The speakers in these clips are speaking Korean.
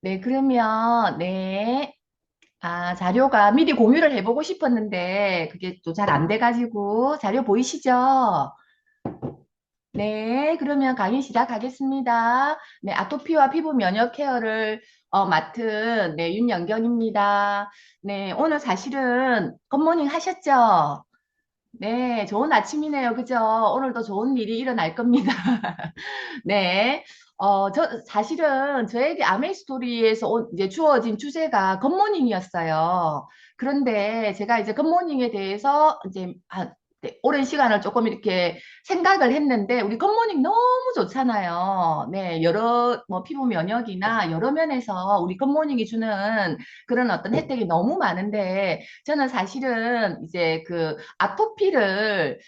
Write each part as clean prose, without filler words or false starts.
네, 그러면, 네. 자료가 미리 공유를 해보고 싶었는데, 그게 또 잘 안 돼가지고, 자료 보이시죠? 네, 그러면 강의 시작하겠습니다. 네, 아토피와 피부 면역 케어를 맡은, 네, 윤영경입니다. 네, 오늘 사실은 굿모닝 하셨죠? 네, 좋은 아침이네요. 그죠? 오늘도 좋은 일이 일어날 겁니다. 네. 사실은 저에게 아메이스토리에서 이제 주어진 주제가 굿모닝이었어요. 그런데 제가 이제 굿모닝에 대해서 이제 네, 오랜 시간을 조금 이렇게 생각을 했는데, 우리 굿모닝 너무 좋잖아요. 네, 뭐, 피부 면역이나 여러 면에서 우리 굿모닝이 주는 그런 어떤 혜택이 너무 많은데, 저는 사실은 이제 그 아토피를,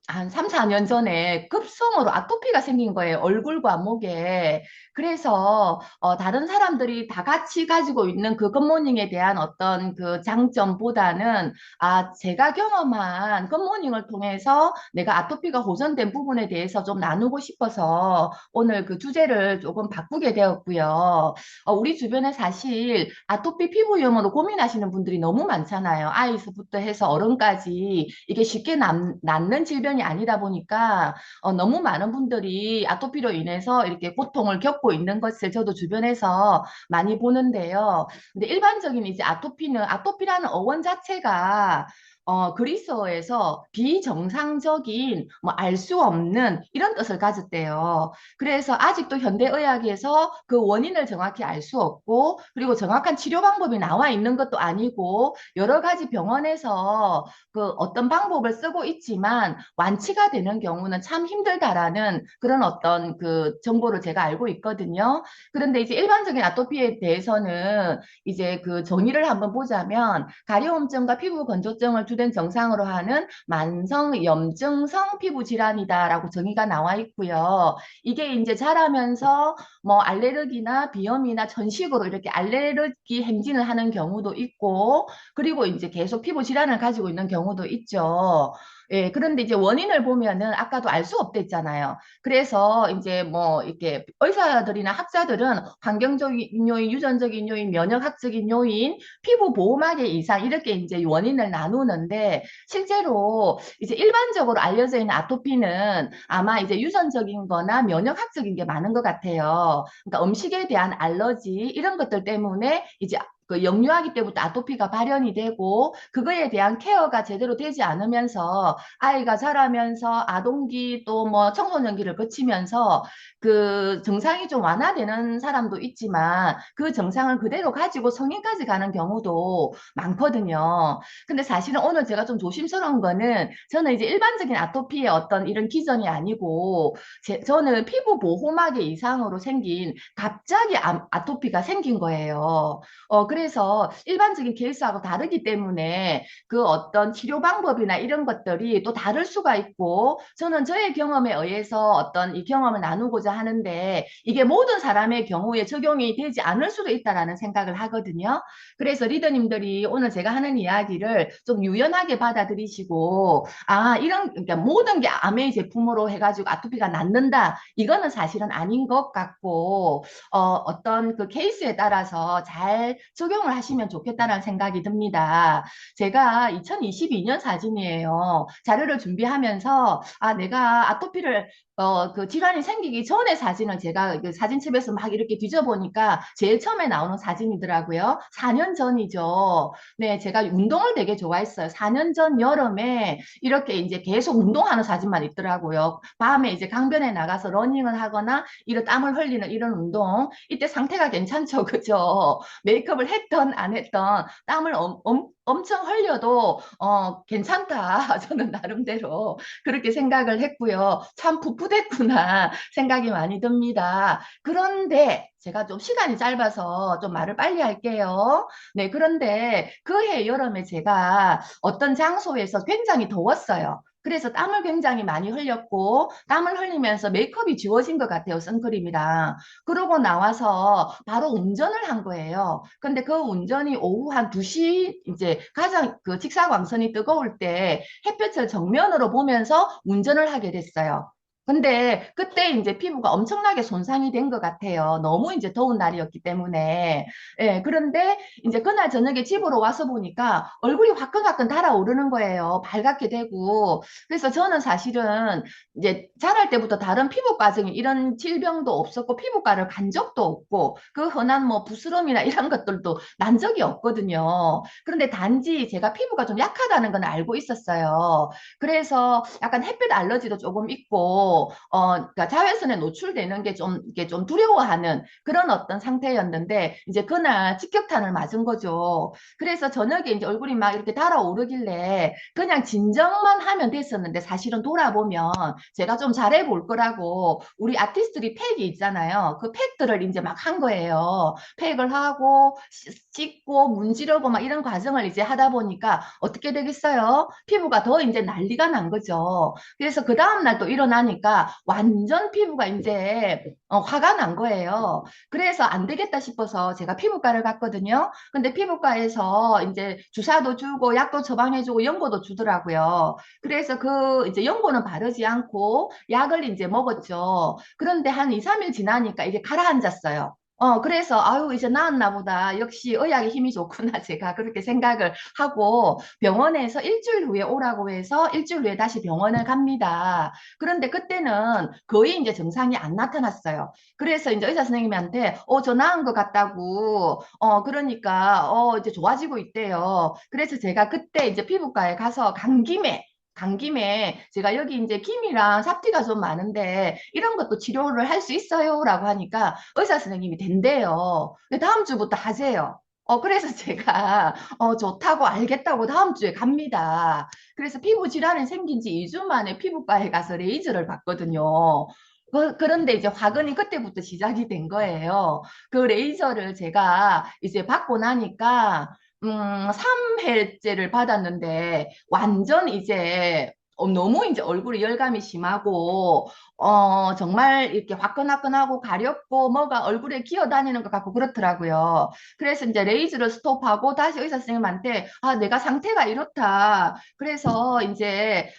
한 3, 4년 전에 급성으로 아토피가 생긴 거예요. 얼굴과 목에. 그래서 다른 사람들이 다 같이 가지고 있는 그 굿모닝에 대한 어떤 그 장점보다는 제가 경험한 굿모닝을 통해서 내가 아토피가 호전된 부분에 대해서 좀 나누고 싶어서 오늘 그 주제를 조금 바꾸게 되었고요. 우리 주변에 사실 아토피 피부염으로 고민하시는 분들이 너무 많잖아요. 아이서부터 해서 어른까지 이게 쉽게 낫는 질병이 아니다 보니까 너무 많은 분들이 아토피로 인해서 이렇게 고통을 겪고 있는 것을 저도 주변에서 많이 보는데요. 근데 일반적인 이제 아토피라는 어원 자체가 그리스어에서 비정상적인, 뭐, 알 수 없는 이런 뜻을 가졌대요. 그래서 아직도 현대의학에서 그 원인을 정확히 알 수 없고, 그리고 정확한 치료 방법이 나와 있는 것도 아니고, 여러 가지 병원에서 그 어떤 방법을 쓰고 있지만, 완치가 되는 경우는 참 힘들다라는 그런 어떤 그 정보를 제가 알고 있거든요. 그런데 이제 일반적인 아토피에 대해서는 이제 그 정의를 한번 보자면, 가려움증과 피부 건조증을 주된 정상으로 하는 만성 염증성 피부 질환이다라고 정의가 나와 있고요. 이게 이제 자라면서 뭐 알레르기나 비염이나 전식으로 이렇게 알레르기 행진을 하는 경우도 있고, 그리고 이제 계속 피부 질환을 가지고 있는 경우도 있죠. 예, 그런데 이제 원인을 보면은 아까도 알 수 없댔잖아요. 그래서 이제 뭐 이렇게 의사들이나 학자들은 환경적인 요인, 유전적인 요인, 면역학적인 요인, 피부 보호막의 이상 이렇게 이제 원인을 나누는데 실제로 이제 일반적으로 알려져 있는 아토피는 아마 이제 유전적인 거나 면역학적인 게 많은 것 같아요. 그러니까 음식에 대한 알러지 이런 것들 때문에 이제 그 영유아기 때부터 아토피가 발현이 되고 그거에 대한 케어가 제대로 되지 않으면서 아이가 자라면서 아동기 또 뭐 청소년기를 거치면서 그 정상이 좀 완화되는 사람도 있지만 그 정상을 그대로 가지고 성인까지 가는 경우도 많거든요. 근데 사실은 오늘 제가 좀 조심스러운 거는 저는 이제 일반적인 아토피의 어떤 이런 기전이 아니고 저는 피부 보호막의 이상으로 생긴 갑자기 아토피가 생긴 거예요. 그래서 일반적인 케이스하고 다르기 때문에 그 어떤 치료 방법이나 이런 것들이 또 다를 수가 있고 저는 저의 경험에 의해서 어떤 이 경험을 나누고자 하는데 이게 모든 사람의 경우에 적용이 되지 않을 수도 있다라는 생각을 하거든요. 그래서 리더님들이 오늘 제가 하는 이야기를 좀 유연하게 받아들이시고 그러니까 모든 게 아메이 제품으로 해가지고 아토피가 낫는다. 이거는 사실은 아닌 것 같고 어떤 그 케이스에 따라서 잘 적용을 하시면 좋겠다는 생각이 듭니다. 제가 2022년 사진이에요. 자료를 준비하면서 내가 아토피를 그 질환이 생기기 전에 사진을 제가 그 사진첩에서 막 이렇게 뒤져보니까 제일 처음에 나오는 사진이더라고요. 4년 전이죠. 네, 제가 운동을 되게 좋아했어요. 4년 전 여름에 이렇게 이제 계속 운동하는 사진만 있더라고요. 밤에 이제 강변에 나가서 러닝을 하거나 이런 땀을 흘리는 이런 운동. 이때 상태가 괜찮죠. 그죠? 메이크업을 했던 안 했던 땀을 엄청 흘려도 괜찮다. 저는 나름대로 그렇게 생각을 했고요. 참 풋풋했구나 생각이 많이 듭니다. 그런데 제가 좀 시간이 짧아서 좀 말을 빨리 할게요. 네, 그런데 그 해 여름에 제가 어떤 장소에서 굉장히 더웠어요. 그래서 땀을 굉장히 많이 흘렸고, 땀을 흘리면서 메이크업이 지워진 것 같아요, 선크림이랑. 그러고 나와서 바로 운전을 한 거예요. 근데 그 운전이 오후 한 2시, 이제 가장 그 직사광선이 뜨거울 때 햇볕을 정면으로 보면서 운전을 하게 됐어요. 근데 그때 이제 피부가 엄청나게 손상이 된 것 같아요. 너무 이제 더운 날이었기 때문에. 예, 그런데 이제 그날 저녁에 집으로 와서 보니까 얼굴이 화끈화끈 달아오르는 거예요. 밝게 되고. 그래서 저는 사실은 이제 자랄 때부터 다른 피부과적인 이런 질병도 없었고 피부과를 간 적도 없고 그 흔한 뭐 부스럼이나 이런 것들도 난 적이 없거든요. 그런데 단지 제가 피부가 좀 약하다는 건 알고 있었어요. 그래서 약간 햇빛 알러지도 조금 있고, 그러니까 자외선에 노출되는 게 좀, 이게 좀 두려워하는 그런 어떤 상태였는데, 이제 그날 직격탄을 맞은 거죠. 그래서 저녁에 이제 얼굴이 막 이렇게 달아오르길래 그냥 진정만 하면 됐었는데, 사실은 돌아보면 제가 좀 잘해볼 거라고 우리 아티스트들이 팩이 있잖아요. 그 팩들을 이제 막 한 거예요. 팩을 하고, 씻고, 문지르고 막 이런 과정을 이제 하다 보니까 어떻게 되겠어요? 피부가 더 이제 난리가 난 거죠. 그래서 그 다음날 또 일어나니까 완전 피부가 이제 화가 난 거예요. 그래서 안 되겠다 싶어서 제가 피부과를 갔거든요. 근데 피부과에서 이제 주사도 주고 약도 처방해주고 연고도 주더라고요. 그래서 그 이제 연고는 바르지 않고 약을 이제 먹었죠. 그런데 한 2, 3일 지나니까 이게 가라앉았어요. 그래서, 아유, 이제 나았나 보다. 역시 의학의 힘이 좋구나. 제가 그렇게 생각을 하고 병원에서 일주일 후에 오라고 해서 일주일 후에 다시 병원을 갑니다. 그런데 그때는 거의 이제 증상이 안 나타났어요. 그래서 이제 의사 선생님한테, 저 나은 것 같다고, 그러니까, 이제 좋아지고 있대요. 그래서 제가 그때 이제 피부과에 가서 간 김에 제가 여기 이제 김이랑 삽티가 좀 많은데 이런 것도 치료를 할 수 있어요? 라고 하니까 의사 선생님이 된대요. 근데 다음 주부터 하세요. 그래서 제가 좋다고 알겠다고 다음 주에 갑니다. 그래서 피부 질환이 생긴 지 2주 만에 피부과에 가서 레이저를 받거든요. 그런데 이제 화근이 그때부터 시작이 된 거예요. 그 레이저를 제가 이제 받고 나니까 3회째를 받았는데 완전 이제 너무 이제 얼굴이 열감이 심하고 정말 이렇게 화끈화끈하고 가렵고 뭐가 얼굴에 기어다니는 것 같고 그렇더라고요. 그래서 이제 레이즈를 스톱하고 다시 의사 선생님한테 내가 상태가 이렇다. 그래서 이제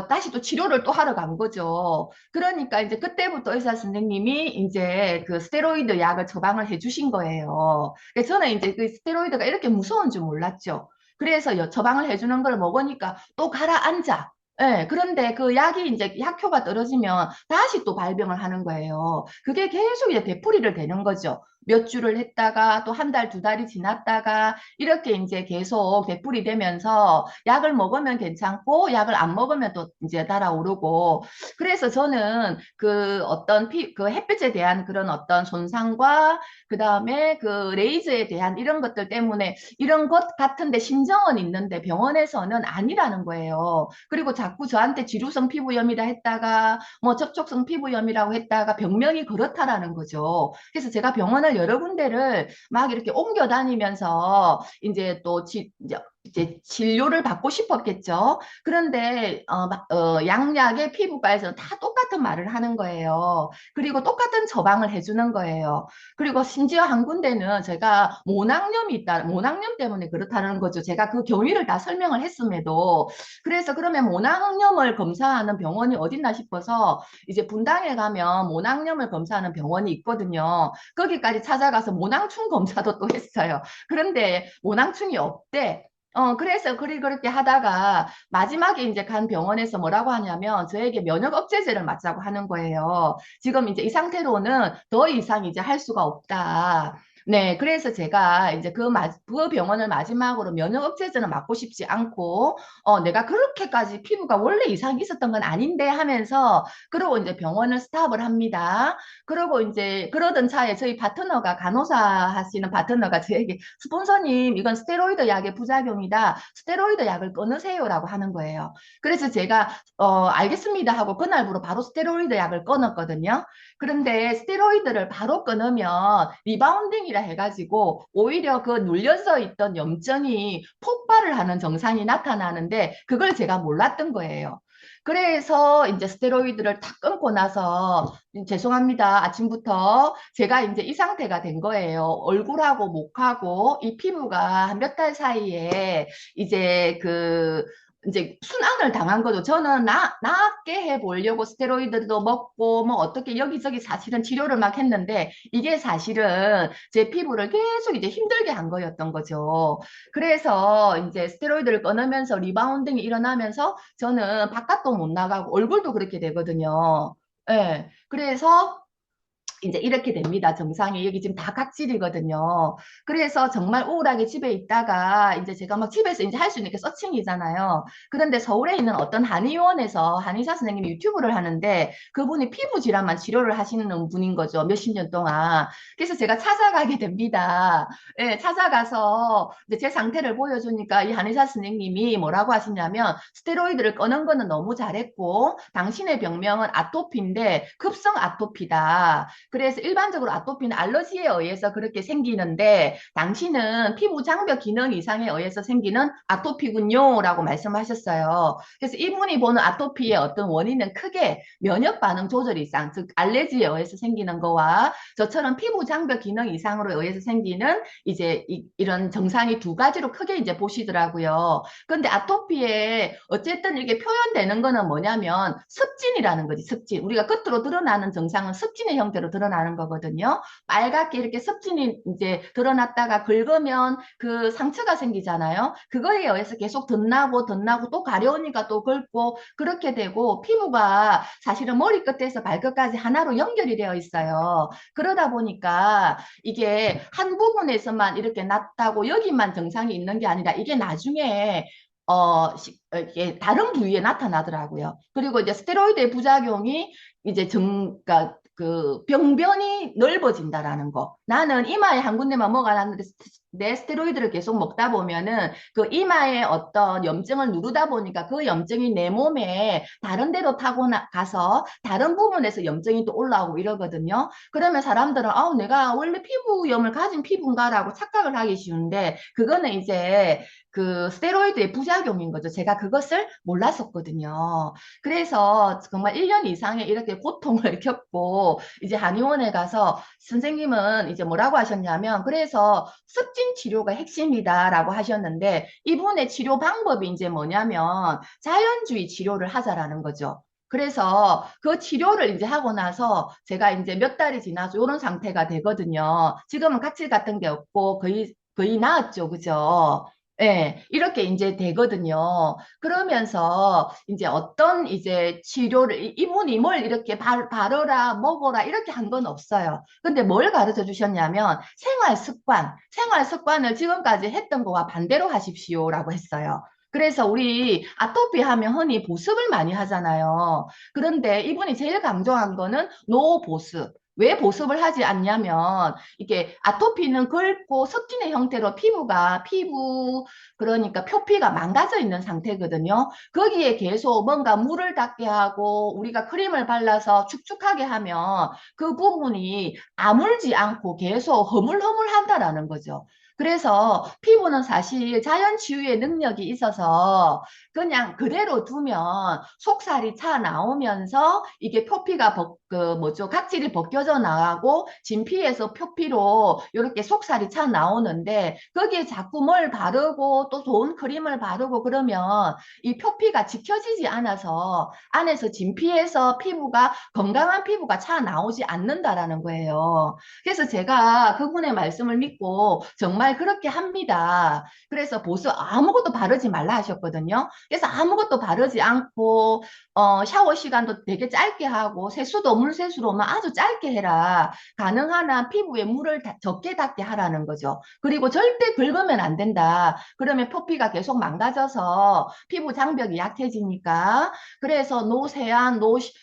다시 또 치료를 또 하러 간 거죠. 그러니까 이제 그때부터 의사 선생님이 이제 그 스테로이드 약을 처방을 해 주신 거예요. 그래서 저는 이제 그 스테로이드가 이렇게 무서운 줄 몰랐죠. 그래서 처방을 해주는 걸 먹으니까 또 가라앉아. 예, 그런데 그 약이 이제 약효가 떨어지면 다시 또 발병을 하는 거예요. 그게 계속 이제 되풀이를 되는 거죠. 몇 주를 했다가 또 한 달, 두 달이 지났다가 이렇게 이제 계속 되풀이 되면서 약을 먹으면 괜찮고 약을 안 먹으면 또 이제 달아오르고 그래서 저는 그 어떤 그 햇빛에 대한 그런 어떤 손상과 그 다음에 그 레이저에 대한 이런 것들 때문에 이런 것 같은데 심정은 있는데 병원에서는 아니라는 거예요. 그리고 자꾸 저한테 지루성 피부염이라 했다가 뭐 접촉성 피부염이라고 했다가 병명이 그렇다라는 거죠. 그래서 제가 병원을 여러 군데를 막 이렇게 옮겨 다니면서 이제 또 이제 진료를 받고 싶었겠죠. 그런데 양약의 피부과에서는 다 똑같은 말을 하는 거예요. 그리고 똑같은 처방을 해주는 거예요. 그리고 심지어 한 군데는 제가 모낭염이 있다, 모낭염 때문에 그렇다는 거죠. 제가 그 경위를 다 설명을 했음에도 그래서 그러면 모낭염을 검사하는 병원이 어딨나 싶어서 이제 분당에 가면 모낭염을 검사하는 병원이 있거든요. 거기까지 찾아가서 모낭충 검사도 또 했어요. 그런데 모낭충이 없대. 그래서 그렇게 하다가 마지막에 이제 간 병원에서 뭐라고 하냐면 저에게 면역 억제제를 맞자고 하는 거예요. 지금 이제 이 상태로는 더 이상 이제 할 수가 없다. 네, 그래서 제가 이제 그 병원을 마지막으로 면역 억제제는 맞고 싶지 않고, 내가 그렇게까지 피부가 원래 이상이 있었던 건 아닌데 하면서, 그러고 이제 병원을 스탑을 합니다. 그러고 이제 그러던 차에 저희 파트너가 간호사 하시는 파트너가 저에게 스폰서님, 이건 스테로이드 약의 부작용이다. 스테로이드 약을 끊으세요라고 하는 거예요. 그래서 제가 알겠습니다 하고 그날부로 바로 스테로이드 약을 끊었거든요. 그런데 스테로이드를 바로 끊으면 리바운딩이라 해가지고 오히려 그 눌려서 있던 염증이 폭발을 하는 증상이 나타나는데 그걸 제가 몰랐던 거예요. 그래서 이제 스테로이드를 탁 끊고 나서 죄송합니다. 아침부터 제가 이제 이 상태가 된 거예요. 얼굴하고 목하고 이 피부가 한 몇 달 사이에 이제 그 이제 순환을 당한 거죠. 저는 낫게 해보려고 스테로이드도 먹고 뭐 어떻게 여기저기 사실은 치료를 막 했는데 이게 사실은 제 피부를 계속 이제 힘들게 한 거였던 거죠. 그래서 이제 스테로이드를 끊으면서 리바운딩이 일어나면서 저는 바깥도 못 나가고 얼굴도 그렇게 되거든요. 예. 그래서 이제 이렇게 됩니다. 정상이. 여기 지금 다 각질이거든요. 그래서 정말 우울하게 집에 있다가 이제 제가 막 집에서 이제 할 수 있는 게 서칭이잖아요. 그런데 서울에 있는 어떤 한의원에서 한의사 선생님이 유튜브를 하는데 그분이 피부 질환만 치료를 하시는 분인 거죠. 몇십 년 동안. 그래서 제가 찾아가게 됩니다. 예, 찾아가서 이제 제 상태를 보여주니까 이 한의사 선생님이 뭐라고 하시냐면 스테로이드를 꺼는 거는 너무 잘했고 당신의 병명은 아토피인데 급성 아토피다. 그래서 일반적으로 아토피는 알러지에 의해서 그렇게 생기는데 당신은 피부 장벽 기능 이상에 의해서 생기는 아토피군요 라고 말씀하셨어요. 그래서 이분이 보는 아토피의 어떤 원인은 크게 면역 반응 조절 이상, 즉 알레르기에 의해서 생기는 거와 저처럼 피부 장벽 기능 이상으로 의해서 생기는 이제 이런 정상이 두 가지로 크게 이제 보시더라고요. 근데 아토피에 어쨌든 이게 표현되는 거는 뭐냐면 습진이라는 거지, 습진. 우리가 끝으로 드러나는 증상은 습진의 형태로 드러나는 거거든요. 빨갛게 이렇게 습진이 이제 드러났다가 긁으면 그 상처가 생기잖아요. 그거에 의해서 계속 덧나고 또 가려우니까 또 긁고 그렇게 되고 피부가 사실은 머리끝에서 발끝까지 하나로 연결이 되어 있어요. 그러다 보니까 이게 한 부분에서만 이렇게 났다고 여기만 증상이 있는 게 아니라 이게 나중에 이게 다른 부위에 나타나더라고요. 그리고 이제 스테로이드의 부작용이 이제 그러니까 그 병변이 넓어진다라는 거. 나는 이마에 한 군데만 뭐가 났는데 내 스테로이드를 계속 먹다 보면은 그 이마에 어떤 염증을 누르다 보니까 그 염증이 내 몸에 다른 데로 타고 가서 다른 부분에서 염증이 또 올라오고 이러거든요. 그러면 사람들은 내가 원래 피부염을 가진 피부인가라고 착각을 하기 쉬운데 그거는 이제 그 스테로이드의 부작용인 거죠. 제가 그것을 몰랐었거든요. 그래서 정말 1년 이상의 이렇게 고통을 겪고 이제 한의원에 가서 선생님은 이제 뭐라고 하셨냐면 그래서 습진 치료가 핵심이다라고 하셨는데 이분의 치료 방법이 이제 뭐냐면 자연주의 치료를 하자라는 거죠. 그래서 그 치료를 이제 하고 나서 제가 이제 몇 달이 지나서 이런 상태가 되거든요. 지금은 각질 같은 게 없고 거의 나았죠. 그죠? 예, 이렇게 이제 되거든요. 그러면서 이제 어떤 이제 치료를, 이분이 뭘 이렇게 바르라, 먹어라, 이렇게 한 건 없어요. 근데 뭘 가르쳐 주셨냐면 생활 습관을 지금까지 했던 거와 반대로 하십시오라고 했어요. 그래서 우리 아토피 하면 흔히 보습을 많이 하잖아요. 그런데 이분이 제일 강조한 거는 노보습. 왜 보습을 하지 않냐면 이게 아토피는 긁고 습진의 형태로 그러니까 표피가 망가져 있는 상태거든요. 거기에 계속 뭔가 물을 닿게 하고 우리가 크림을 발라서 축축하게 하면 그 부분이 아물지 않고 계속 허물허물한다라는 거죠. 그래서 피부는 사실 자연 치유의 능력이 있어서 그냥 그대로 두면 속살이 차 나오면서 이게 표피가 각질이 벗겨져 나가고 진피에서 표피로 이렇게 속살이 차 나오는데 거기에 자꾸 뭘 바르고 또 좋은 크림을 바르고 그러면 이 표피가 지켜지지 않아서 안에서 진피에서 건강한 피부가 차 나오지 않는다라는 거예요. 그래서 제가 그분의 말씀을 믿고 정말 그렇게 합니다. 그래서 아무것도 바르지 말라 하셨거든요. 그래서 아무것도 바르지 않고 샤워 시간도 되게 짧게 하고 세수도 물세수로만 아주 짧게 해라. 가능한 한 피부에 물을 적게 닿게 하라는 거죠. 그리고 절대 긁으면 안 된다. 그러면 표피가 계속 망가져서 피부 장벽이 약해지니까. 그래서 노세안,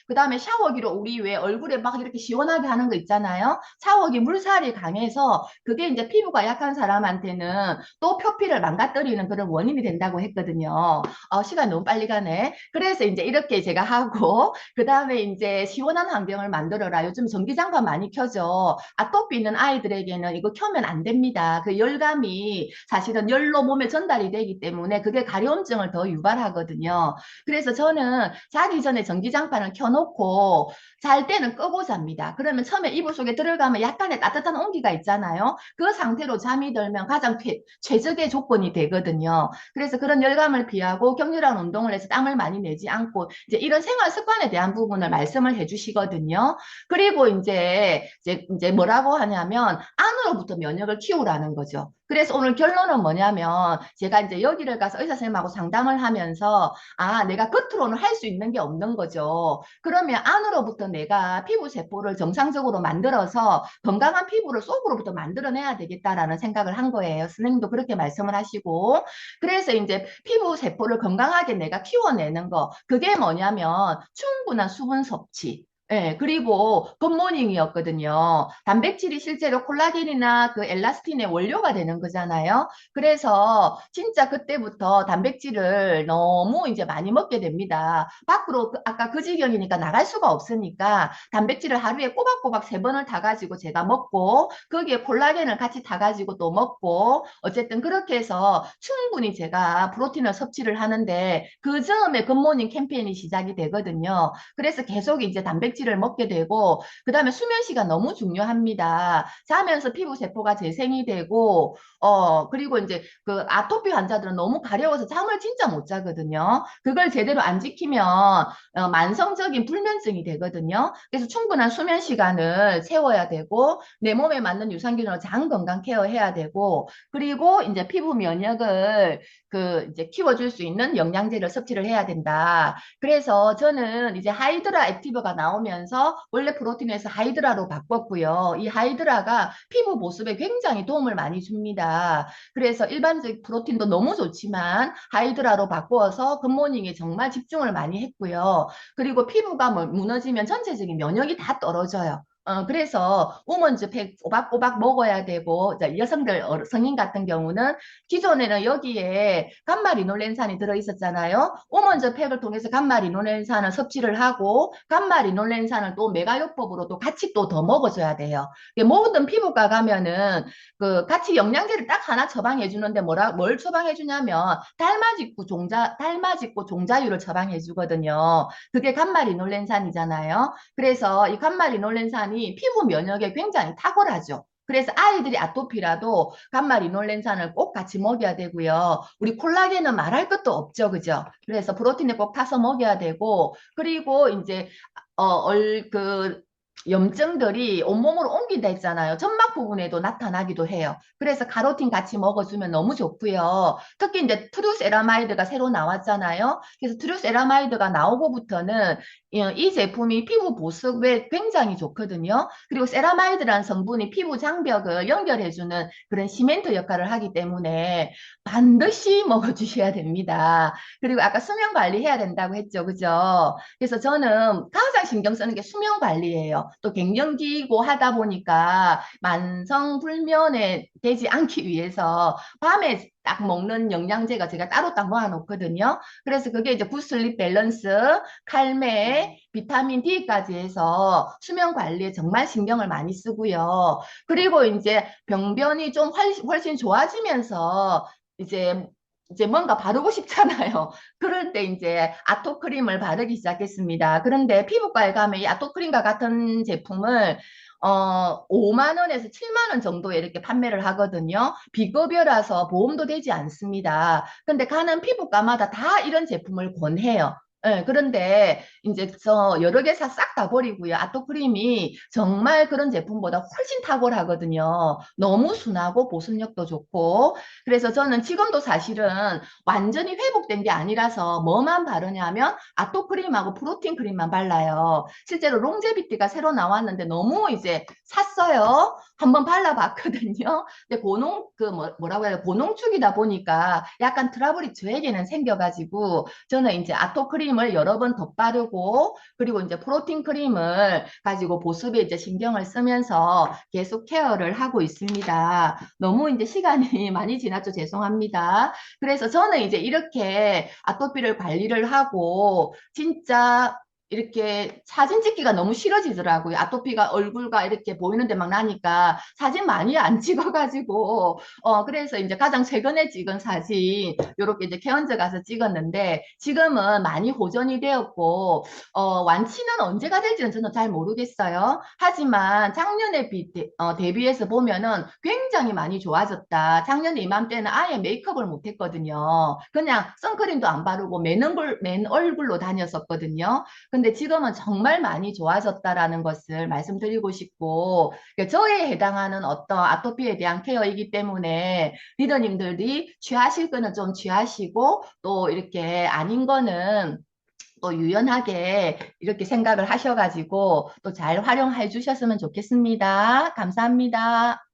그다음에 샤워기로 우리 왜 얼굴에 막 이렇게 시원하게 하는 거 있잖아요. 샤워기 물살이 강해서 그게 이제 피부가 약한 사람한테는 또 표피를 망가뜨리는 그런 원인이 된다고 했거든요. 시간 너무 빨리 가네. 그래서 이제 이렇게 이제 제가 하고, 그 다음에 이제 시원한 환경을 만들어라. 요즘 전기장판 많이 켜죠. 아토피 있는 아이들에게는 이거 켜면 안 됩니다. 그 열감이 사실은 열로 몸에 전달이 되기 때문에 그게 가려움증을 더 유발하거든요. 그래서 저는 자기 전에 전기장판을 켜놓고 잘 때는 끄고 잡니다. 그러면 처음에 이불 속에 들어가면 약간의 따뜻한 온기가 있잖아요. 그 상태로 잠이 들면 가장 최적의 조건이 되거든요. 그래서 그런 열감을 피하고 격렬한 운동을 해서 땀을 많이 내지 않고 이제 이런 생활 습관에 대한 부분을 말씀을 해주시거든요. 그리고 이제 뭐라고 하냐면 안으로부터 면역을 키우라는 거죠. 그래서 오늘 결론은 뭐냐면 제가 이제 여기를 가서 의사 선생님하고 상담을 하면서 내가 겉으로는 할 수 있는 게 없는 거죠. 그러면 안으로부터 내가 피부 세포를 정상적으로 만들어서 건강한 피부를 속으로부터 만들어내야 되겠다라는 생각을 한 거예요. 선생님도 그렇게 말씀을 하시고. 그래서 이제 피부 세포를 건강하게 내가 키워내는 거. 그게 뭐냐면 충분한 수분 섭취. 예, 그리고 굿모닝이었거든요. 단백질이 실제로 콜라겐이나 그 엘라스틴의 원료가 되는 거잖아요. 그래서 진짜 그때부터 단백질을 너무 이제 많이 먹게 됩니다. 밖으로 아까 그 지경이니까 나갈 수가 없으니까 단백질을 하루에 꼬박꼬박 3번을 타가지고 제가 먹고 거기에 콜라겐을 같이 타가지고 또 먹고 어쨌든 그렇게 해서 충분히 제가 프로틴을 섭취를 하는데 그 즈음에 굿모닝 캠페인이 시작이 되거든요. 그래서 계속 이제 단백질을 먹게 되고 그다음에 수면 시간 너무 중요합니다. 자면서 피부 세포가 재생이 되고 그리고 이제 그 아토피 환자들은 너무 가려워서 잠을 진짜 못 자거든요. 그걸 제대로 안 지키면 만성적인 불면증이 되거든요. 그래서 충분한 수면 시간을 채워야 되고 내 몸에 맞는 유산균으로 장 건강 케어해야 되고 그리고 이제 피부 면역을 그 이제 키워줄 수 있는 영양제를 섭취를 해야 된다. 그래서 저는 이제 하이드라 액티브가 나오면서 원래 프로틴에서 하이드라로 바꿨고요. 이 하이드라가 피부 보습에 굉장히 도움을 많이 줍니다. 그래서 일반적 프로틴도 너무 좋지만 하이드라로 바꾸어서 굿모닝에 정말 집중을 많이 했고요. 그리고 피부가 무너지면 전체적인 면역이 다 떨어져요. 그래서 우먼즈 팩 꼬박꼬박 먹어야 되고 여성들 성인 같은 경우는 기존에는 여기에 감마리놀렌산이 들어있었잖아요. 우먼즈 팩을 통해서 감마리놀렌산을 섭취를 하고 감마리놀렌산을 또 메가요법으로 또 같이 또 더 먹어줘야 돼요. 모든 피부과 가면은 그 같이 영양제를 딱 하나 처방해 주는데 뭘 처방해 주냐면 달맞이고 종자유를 처방해 주거든요. 그게 감마리놀렌산이잖아요. 그래서 이 감마리놀렌산이 피부 면역에 굉장히 탁월하죠. 그래서 아이들이 아토피라도 감마리놀렌산을 꼭 같이 먹여야 되고요. 우리 콜라겐은 말할 것도 없죠, 그죠? 그래서 프로틴에 꼭 타서 먹여야 되고, 그리고 이제 그 염증들이 온몸으로 옮긴다 했잖아요. 점막 부분에도 나타나기도 해요. 그래서 카로틴 같이 먹어주면 너무 좋고요. 특히 이제 트루세라마이드가 새로 나왔잖아요. 그래서 트루세라마이드가 나오고부터는 이 제품이 피부 보습에 굉장히 좋거든요. 그리고 세라마이드라는 성분이 피부 장벽을 연결해주는 그런 시멘트 역할을 하기 때문에 반드시 먹어주셔야 됩니다. 그리고 아까 수면 관리해야 된다고 했죠. 그죠? 그래서 저는 가장 신경 쓰는 게 수면 관리예요. 또 갱년기고 하다 보니까 만성 불면에 되지 않기 위해서 밤에 딱 먹는 영양제가 제가 따로 딱 모아놓거든요. 그래서 그게 이제 굿슬립 밸런스, 칼메, 비타민 D까지 해서 수면 관리에 정말 신경을 많이 쓰고요. 그리고 이제 병변이 좀 훨씬 좋아지면서 이제 뭔가 바르고 싶잖아요. 그럴 때 이제 아토크림을 바르기 시작했습니다. 그런데 피부과에 가면 이 아토크림과 같은 제품을 5만 원에서 7만 원 정도에 이렇게 판매를 하거든요. 비급여라서 보험도 되지 않습니다. 근데 가는 피부과마다 다 이런 제품을 권해요. 예, 그런데 이제 저 여러 개사 싹 다 버리고요. 아토크림이 정말 그런 제품보다 훨씬 탁월하거든요. 너무 순하고 보습력도 좋고. 그래서 저는 지금도 사실은 완전히 회복된 게 아니라서 뭐만 바르냐면 아토크림하고 프로틴 크림만 발라요. 실제로 롱제비티가 새로 나왔는데 너무 이제 샀어요. 한번 발라봤거든요. 근데 뭐라고 해야 돼? 고농축이다 보니까 약간 트러블이 저에게는 생겨가지고 저는 이제 아토크림 크림을 여러 번 덧바르고 그리고 이제 프로틴 크림을 가지고 보습에 이제 신경을 쓰면서 계속 케어를 하고 있습니다. 너무 이제 시간이 많이 지났죠. 죄송합니다. 그래서 저는 이제 이렇게 아토피를 관리를 하고 진짜 이렇게 사진 찍기가 너무 싫어지더라고요. 아토피가 얼굴과 이렇게 보이는데 막 나니까 사진 많이 안 찍어가지고 그래서 이제 가장 최근에 찍은 사진 요렇게 이제 케언즈 가서 찍었는데 지금은 많이 호전이 되었고 완치는 언제가 될지는 저는 잘 모르겠어요. 하지만 작년에 대비해서 보면은 굉장히 많이 좋아졌다. 작년에 이맘때는 아예 메이크업을 못했거든요. 그냥 선크림도 안 바르고 맨 얼굴로 다녔었거든요. 근데 지금은 정말 많이 좋아졌다라는 것을 말씀드리고 싶고, 그러니까 저에 해당하는 어떤 아토피에 대한 케어이기 때문에 리더님들이 취하실 거는 좀 취하시고, 또 이렇게 아닌 거는 또 유연하게 이렇게 생각을 하셔가지고 또 잘 활용해 주셨으면 좋겠습니다. 감사합니다.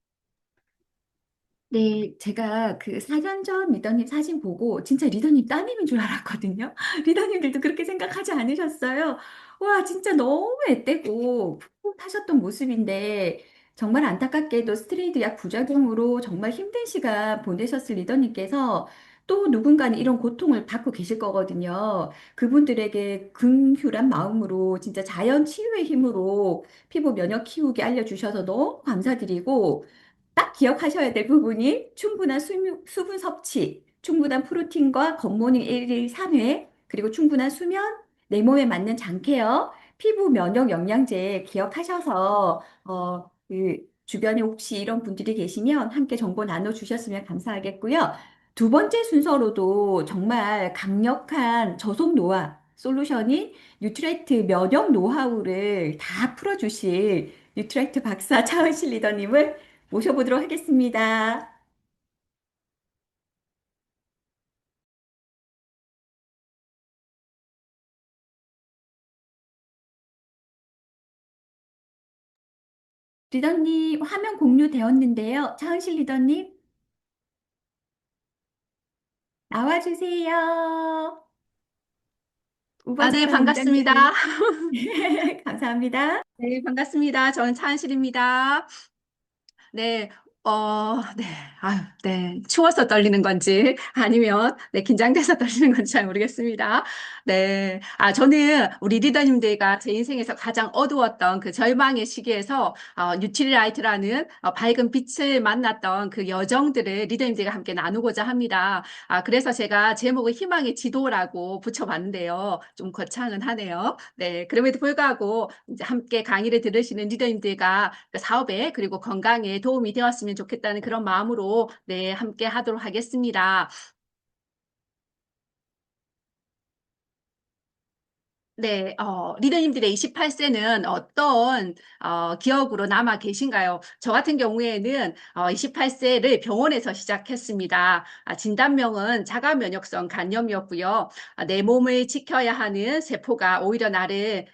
네, 제가 그 4년 전 리더님 사진 보고 진짜 리더님 따님인 줄 알았거든요. 리더님들도 그렇게 생각하지 않으셨어요? 와, 진짜 너무 앳되고 풋풋하셨던 모습인데 정말 안타깝게도 스테로이드 약 부작용으로 정말 힘든 시간 보내셨을 리더님께서 또 누군가는 이런 고통을 받고 계실 거거든요. 그분들에게 긍휼한 마음으로 진짜 자연 치유의 힘으로 피부 면역 키우기 알려주셔서 너무 감사드리고 딱 기억하셔야 될 부분이 충분한 수분 섭취, 충분한 프로틴과 굿모닝 1일 3회, 그리고 충분한 수면, 내 몸에 맞는 장 케어, 피부 면역 영양제 기억하셔서 그 주변에 혹시 이런 분들이 계시면 함께 정보 나눠주셨으면 감사하겠고요. 두 번째 순서로도 정말 강력한 저속 노화 솔루션인 뉴트레이트 면역 노하우를 다 풀어주실 뉴트레이트 박사 차은실 리더님을 모셔보도록 하겠습니다. 리더님, 화면 공유되었는데요. 차은실 리더님, 나와주세요. 우버 아, 네, 작가 반갑습니다. 원장님. 감사합니다. 네, 반갑습니다. 저는 차은실입니다. 네, 네, 아유, 네, 추워서 떨리는 건지 아니면 네, 긴장돼서 떨리는 건지 잘 모르겠습니다. 네, 저는 우리 리더님들과 제 인생에서 가장 어두웠던 그 절망의 시기에서 뉴트리라이트라는 밝은 빛을 만났던 그 여정들을 리더님들과 함께 나누고자 합니다. 그래서 제가 제목을 희망의 지도라고 붙여봤는데요. 좀 거창은 하네요. 네, 그럼에도 불구하고 이제 함께 강의를 들으시는 리더님들과 그 사업에 그리고 건강에 도움이 되었으면 좋겠다는 그런 마음으로 네, 함께 하도록 하겠습니다. 네, 리더님들의 28세는 어떤 기억으로 남아 계신가요? 저 같은 경우에는 28세를 병원에서 시작했습니다. 진단명은 자가 면역성 간염이었고요. 내 몸을 지켜야 하는 세포가 오히려 나를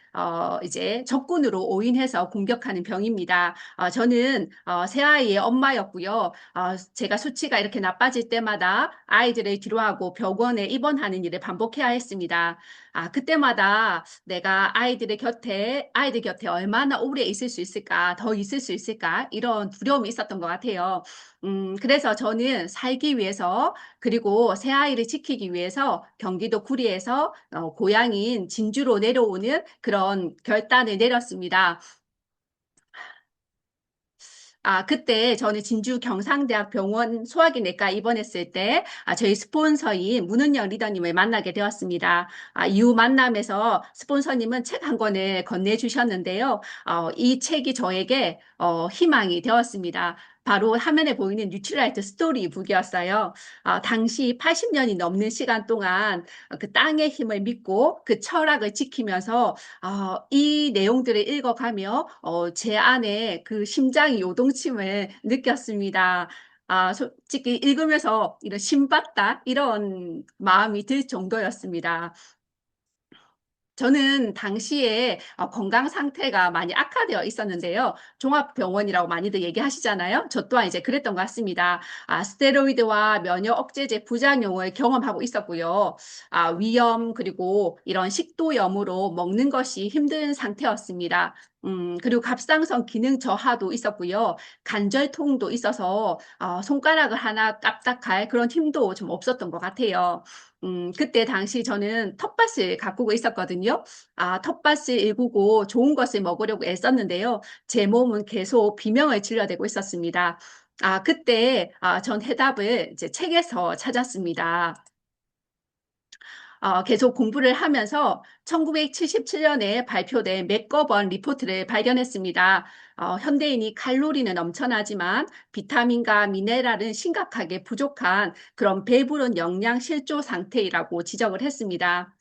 이제 적군으로 오인해서 공격하는 병입니다. 저는 새아이의 엄마였고요. 제가 수치가 이렇게 나빠질 때마다 아이들을 뒤로하고 병원에 입원하는 일을 반복해야 했습니다. 그때마다 내가 아이들 곁에 얼마나 오래 있을 수 있을까, 더 있을 수 있을까, 이런 두려움이 있었던 것 같아요. 그래서 저는 살기 위해서, 그리고 새 아이를 지키기 위해서 경기도 구리에서 고향인 진주로 내려오는 그런 결단을 내렸습니다. 그때 저는 진주 경상대학 병원 소화기내과 입원했을 때 저희 스폰서인 문은영 리더님을 만나게 되었습니다. 이후 만남에서 스폰서님은 책 한 권을 건네주셨는데요. 이 책이 저에게 희망이 되었습니다. 바로 화면에 보이는 뉴트리라이트 스토리북이었어요. 당시 80년이 넘는 시간 동안 그 땅의 힘을 믿고 그 철학을 지키면서 이 내용들을 읽어가며 제 안에 그 심장이 요동침을 느꼈습니다. 솔직히 읽으면서 이런 신받다 이런 마음이 들 정도였습니다. 저는 당시에 건강 상태가 많이 악화되어 있었는데요. 종합병원이라고 많이들 얘기하시잖아요. 저 또한 이제 그랬던 것 같습니다. 스테로이드와 면역 억제제 부작용을 경험하고 있었고요. 위염 그리고 이런 식도염으로 먹는 것이 힘든 상태였습니다. 그리고 갑상선 기능 저하도 있었고요. 관절통도 있어서 손가락을 하나 까딱할 그런 힘도 좀 없었던 것 같아요. 그때 당시 저는 텃밭을 가꾸고 있었거든요. 텃밭을 일구고 좋은 것을 먹으려고 애썼는데요. 제 몸은 계속 비명을 질러대고 있었습니다. 그때 전 해답을 이제 책에서 찾았습니다. 계속 공부를 하면서 1977년에 발표된 맥거번 리포트를 발견했습니다. 현대인이 칼로리는 넘쳐나지만 비타민과 미네랄은 심각하게 부족한 그런 배부른 영양 실조 상태이라고 지적을 했습니다.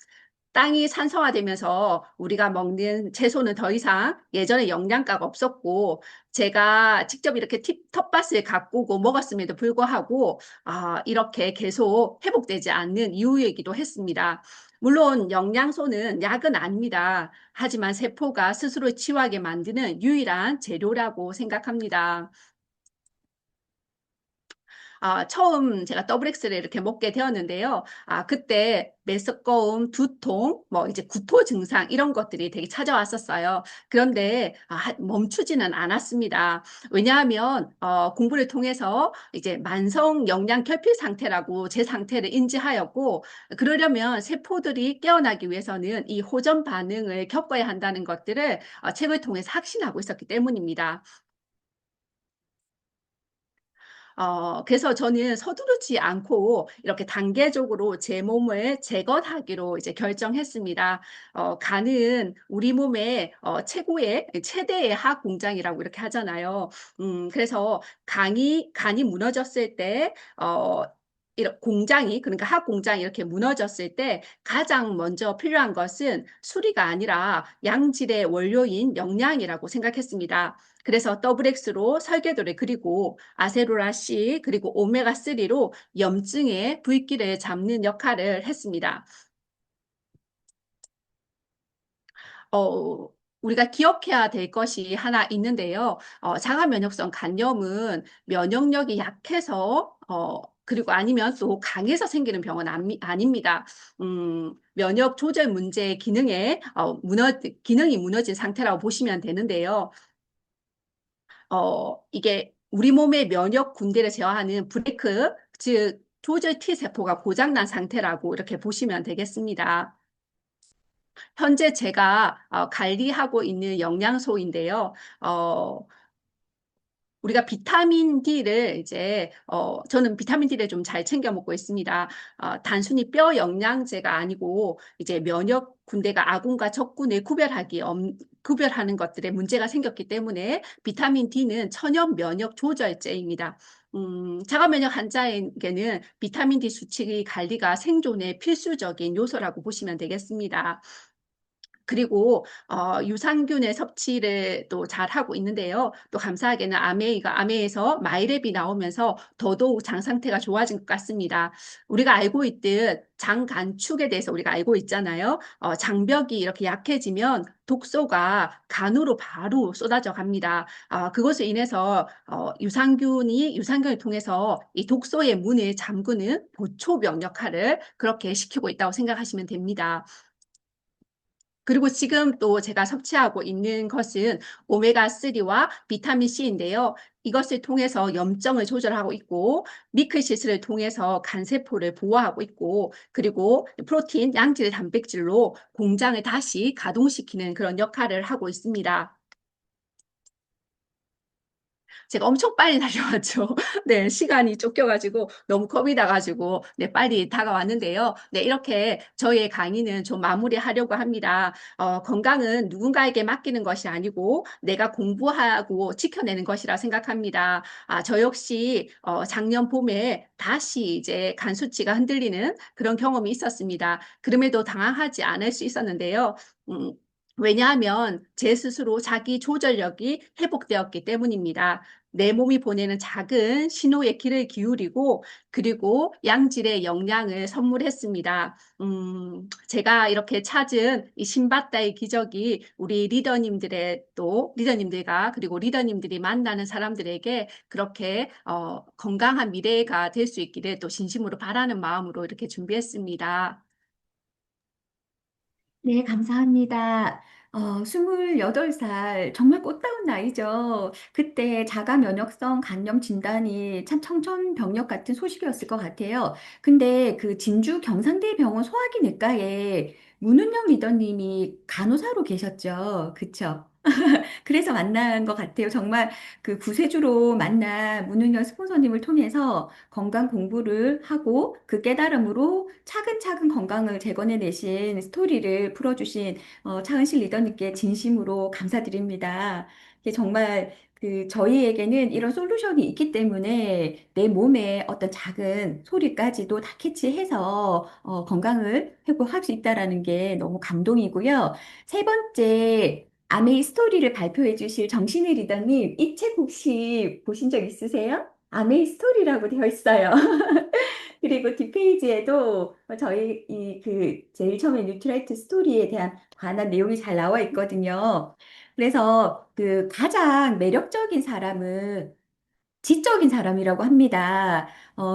땅이 산성화되면서 우리가 먹는 채소는 더 이상 예전에 영양가가 없었고, 제가 직접 이렇게 텃밭을 가꾸고 먹었음에도 불구하고, 이렇게 계속 회복되지 않는 이유이기도 했습니다. 물론 영양소는 약은 아닙니다. 하지만 세포가 스스로 치유하게 만드는 유일한 재료라고 생각합니다. 처음 제가 더블 X를 이렇게 먹게 되었는데요. 그때 메스꺼움, 두통, 뭐 이제 구토 증상 이런 것들이 되게 찾아왔었어요. 그런데 멈추지는 않았습니다. 왜냐하면 공부를 통해서 이제 만성 영양 결핍 상태라고 제 상태를 인지하였고, 그러려면 세포들이 깨어나기 위해서는 이 호전 반응을 겪어야 한다는 것들을 책을 통해서 확신하고 있었기 때문입니다. 그래서 저는 서두르지 않고 이렇게 단계적으로 제 몸을 재건하기로 이제 결정했습니다. 간은 우리 몸의 최고의, 최대의 화학 공장이라고 이렇게 하잖아요. 그래서 간이 무너졌을 때, 이런 공장이, 그러니까 화학 공장이 이렇게 무너졌을 때 가장 먼저 필요한 것은 수리가 아니라 양질의 원료인 영양이라고 생각했습니다. 그래서 더블 X로 설계도를 그리고 아세로라 C 그리고 오메가 3로 염증의 불길을 잡는 역할을 했습니다. 어, 우리가 기억해야 될 것이 하나 있는데요. 자가 면역성 간염은 면역력이 약해서 그리고 아니면 또 강해서 생기는 병은 아닙니다. 면역 조절 문제의 기능이 무너진 상태라고 보시면 되는데요. 이게 우리 몸의 면역 군대를 제어하는 브레이크, 즉 조절 T 세포가 고장난 상태라고 이렇게 보시면 되겠습니다. 현재 제가 관리하고 있는 영양소인데요. 우리가 비타민 D를 이제 저는 비타민 D를 좀 잘 챙겨 먹고 있습니다. 단순히 뼈 영양제가 아니고 이제 면역 군대가 아군과 적군을 구별하는 것들에 문제가 생겼기 때문에 비타민 D는 천연 면역 조절제입니다. 자가 면역 환자에게는 비타민 D 수치 관리가 생존의 필수적인 요소라고 보시면 되겠습니다. 그리고 유산균의 섭취를 또 잘 하고 있는데요. 또 감사하게는 아메이에서 마이랩이 나오면서 더더욱 장 상태가 좋아진 것 같습니다. 우리가 알고 있듯 장 간축에 대해서 우리가 알고 있잖아요. 장벽이 이렇게 약해지면 독소가 간으로 바로 쏟아져 갑니다. 그것을 인해서 유산균을 통해서 이 독소의 문을 잠그는 보초병 역할을 그렇게 시키고 있다고 생각하시면 됩니다. 그리고 지금 또 제가 섭취하고 있는 것은 오메가3와 비타민 C인데요. 이것을 통해서 염증을 조절하고 있고, 미크시스를 통해서 간세포를 보호하고 있고, 그리고 프로틴, 양질 단백질로 공장을 다시 가동시키는 그런 역할을 하고 있습니다. 제가 엄청 빨리 달려왔죠. 네, 시간이 쫓겨가지고 너무 겁이 나가지고 네, 빨리 다가왔는데요. 네, 이렇게 저의 강의는 좀 마무리하려고 합니다. 건강은 누군가에게 맡기는 것이 아니고 내가 공부하고 지켜내는 것이라 생각합니다. 저 역시 작년 봄에 다시 이제 간 수치가 흔들리는 그런 경험이 있었습니다. 그럼에도 당황하지 않을 수 있었는데요. 왜냐하면 제 스스로 자기 조절력이 회복되었기 때문입니다. 내 몸이 보내는 작은 신호에 귀를 기울이고 그리고 양질의 영양을 선물했습니다. 제가 이렇게 찾은 이 신바다의 기적이 우리 리더님들의 또 리더님들과 그리고 리더님들이 만나는 사람들에게 그렇게 건강한 미래가 될 수 있기를 또 진심으로 바라는 마음으로 이렇게 준비했습니다. 네, 감사합니다. 28살, 정말 꽃다운 나이죠. 그때 자가 면역성 간염 진단이 참 청천벽력 같은 소식이었을 것 같아요. 근데 그 진주 경상대병원 소화기 내과에 문은영 리더님이 간호사로 계셨죠. 그쵸? 그래서 만난 것 같아요. 정말 그 구세주로 만난 문은영 스폰서님을 통해서 건강 공부를 하고 그 깨달음으로 차근차근 건강을 재건해내신 스토리를 풀어주신 차은실 리더님께 진심으로 감사드립니다. 이게 정말 그 저희에게는 이런 솔루션이 있기 때문에 내 몸에 어떤 작은 소리까지도 다 캐치해서 건강을 회복할 수 있다라는 게 너무 감동이고요. 세 번째, 아메이 스토리를 발표해 주실 정신의 리더님, 이 책 혹시 보신 적 있으세요? 아메이 스토리라고 되어 있어요. 그리고 뒷페이지에도 저희 이 그 제일 처음에 뉴트라이트 스토리에 대한 관한 내용이 잘 나와 있거든요. 그래서 그 가장 매력적인 사람은 지적인 사람이라고 합니다.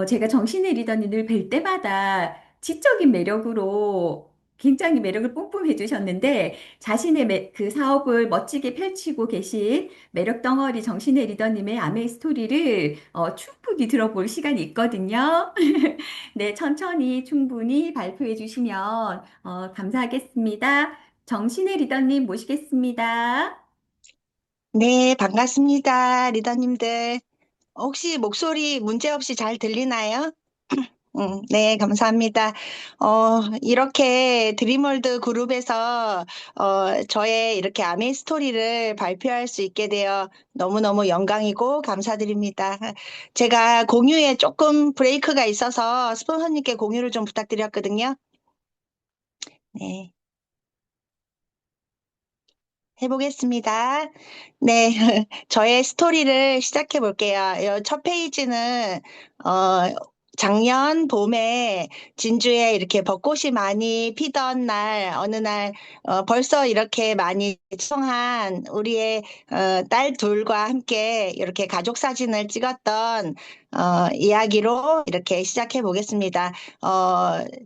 제가 정신의 리더님 늘 뵐 때마다 지적인 매력으로 굉장히 매력을 뿜뿜해 주셨는데 자신의 그 사업을 멋지게 펼치고 계신 매력 덩어리 정신의 리더님의 아메이 스토리를 충분히 들어볼 시간이 있거든요. 네, 천천히 충분히 발표해 주시면 감사하겠습니다. 정신의 리더님 모시겠습니다. 네, 반갑습니다, 리더님들. 혹시 목소리 문제없이 잘 들리나요? 네, 감사합니다. 이렇게 드림월드 그룹에서 저의 이렇게 아메 스토리를 발표할 수 있게 되어 너무너무 영광이고 감사드립니다. 제가 공유에 조금 브레이크가 있어서 스폰서님께 공유를 좀 부탁드렸거든요. 네. 해보겠습니다. 네, 저의 스토리를 시작해 볼게요. 첫 페이지는, 작년 봄에 진주에 이렇게 벚꽃이 많이 피던 날, 어느 날, 벌써 이렇게 많이 성한 우리의 딸 둘과 함께 이렇게 가족 사진을 찍었던 이야기로 이렇게 시작해 보겠습니다.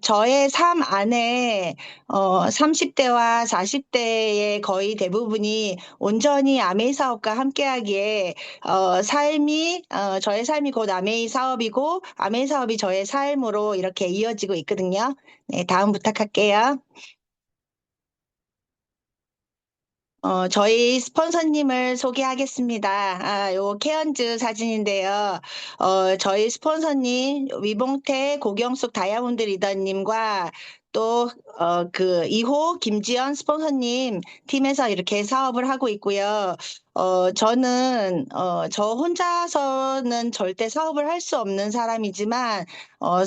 저의 삶 안에 30대와 40대의 거의 대부분이 온전히 아메이 사업과 함께하기에 저의 삶이 곧 아메이 사업이고 아메이 사업이 저의 삶으로 이렇게 이어지고 있거든요. 네, 다음 부탁할게요. 저희 스폰서님을 소개하겠습니다. 요 케언즈 사진인데요. 저희 스폰서님, 위봉태, 고경숙 다이아몬드 리더님과 또, 그 2호 김지연 스폰서님 팀에서 이렇게 사업을 하고 있고요. 저 혼자서는 절대 사업을 할 수 없는 사람이지만,